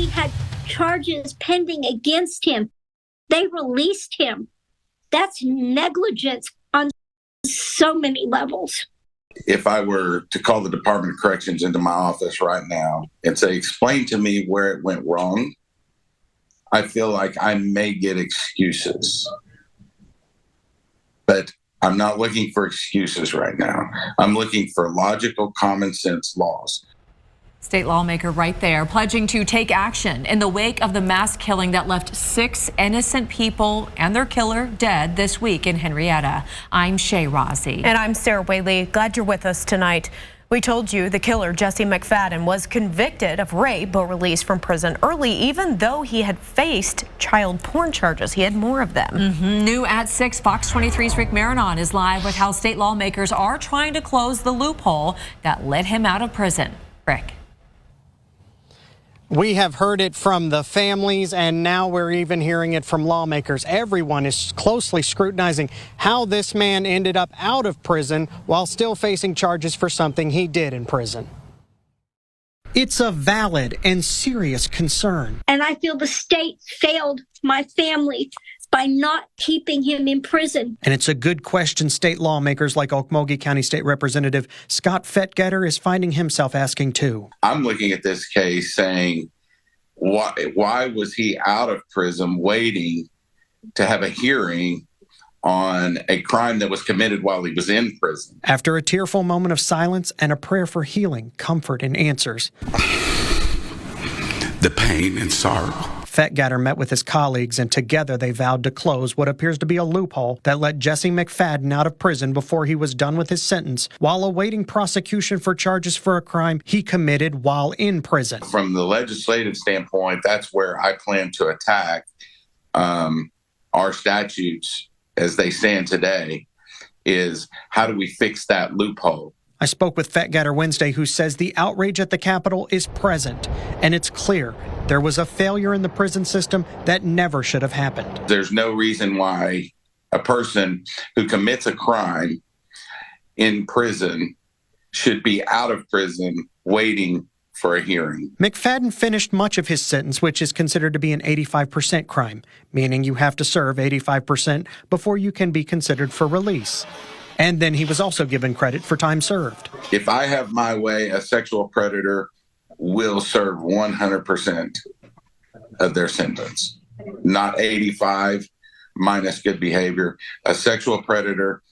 he had charges pending against him. They released him. That's negligence on so many levels. If I were to call the Department of Corrections into my office right now and say, explain to me where it went wrong, I feel like I may get excuses. But I'm not looking for excuses right now. I'm looking for logical, common sense laws. State lawmaker right there pledging to take action in the wake of the mass killing that left 6 innocent people and their killer dead this week in Henryetta. I'm Shay Rossi. And I'm Sarah Whaley. Glad you're with us tonight. We told you the killer, Jesse McFadden, was convicted of rape but released from prison early, even though he had faced child porn charges. He had more of them. New at 6, Fox 23's Rick Marinon is live with how state lawmakers are trying to close the loophole that let him out of prison. Rick. We have heard it from the families, and now we're even hearing it from lawmakers. Everyone is closely scrutinizing how this man ended up out of prison while still facing charges for something he did in prison. It's a valid and serious concern. And I feel the state failed my family by not keeping him in prison. And it's a good question state lawmakers like Okmulgee County State Representative Scott Fettgetter is finding himself asking too. I'm looking at this case saying, why was he out of prison waiting to have a hearing on a crime that was committed while he was in prison? After a tearful moment of silence and a prayer for healing, comfort, and answers, the pain and sorrow. Fettgetter met with his colleagues, and together they vowed to close what appears to be a loophole that let Jesse McFadden out of prison before he was done with his sentence, while awaiting prosecution for charges for a crime he committed while in prison. From the legislative standpoint, that's where I plan to attack our statutes as they stand today, is how do we fix that loophole? I spoke with Fettgetter Wednesday, who says the outrage at the Capitol is present, and it's clear there was a failure in the prison system that never should have happened. There's no reason why a person who commits a crime in prison should be out of prison waiting for a hearing. McFadden finished much of his sentence, which is considered to be an 85% crime, meaning you have to serve 85% before you can be considered for release. And then he was also given credit for time served. If I have my way, a sexual predator will serve 100% of their sentence, not 85 minus good behavior. A sexual predator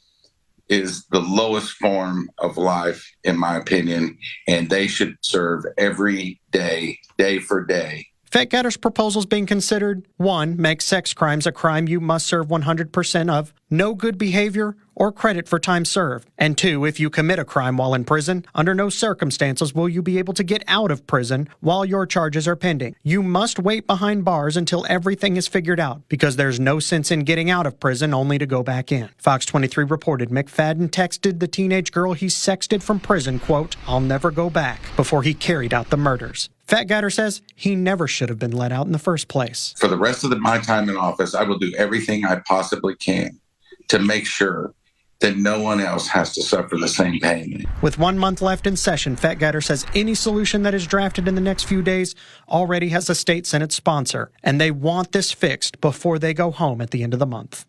is the lowest form of life, in my opinion, and they should serve every day, day for day. Fettgetter's proposals being considered: 1, make sex crimes a crime you must serve 100% of, no good behavior or credit for time served. And 2, if you commit a crime while in prison, under no circumstances will you be able to get out of prison while your charges are pending. You must wait behind bars until everything is figured out, because there's no sense in getting out of prison only to go back in. Fox 23 reported McFadden texted the teenage girl he sexted from prison, quote, "I'll never go back," before he carried out the murders. Fettgetter says he never should have been let out in the first place. For the rest of my time in office, I will do everything I possibly can to make sure that no one else has to suffer the same pain. With 1 month left in session, Fettgetter says any solution that is drafted in the next few days already has a state Senate sponsor, and they want this fixed before they go home at the end of the month.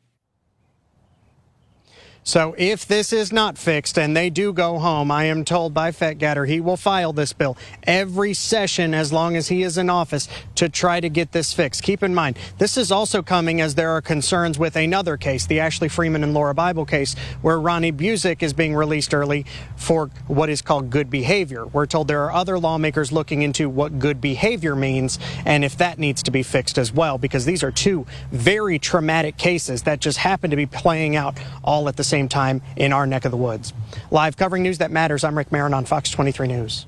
So if this is not fixed and they do go home, I am told by Fettgetter he will file this bill every session as long as he is in office to try to get this fixed. Keep in mind, this is also coming as there are concerns with another case, the Ashley Freeman and Laura Bible case, where Ronnie Busick is being released early for what is called good behavior. We're told there are other lawmakers looking into what good behavior means and if that needs to be fixed as well, because these are two very traumatic cases that just happen to be playing out all at the same time in our neck of the woods. Live covering news that matters, I'm Rick Marinon, Fox 23 News.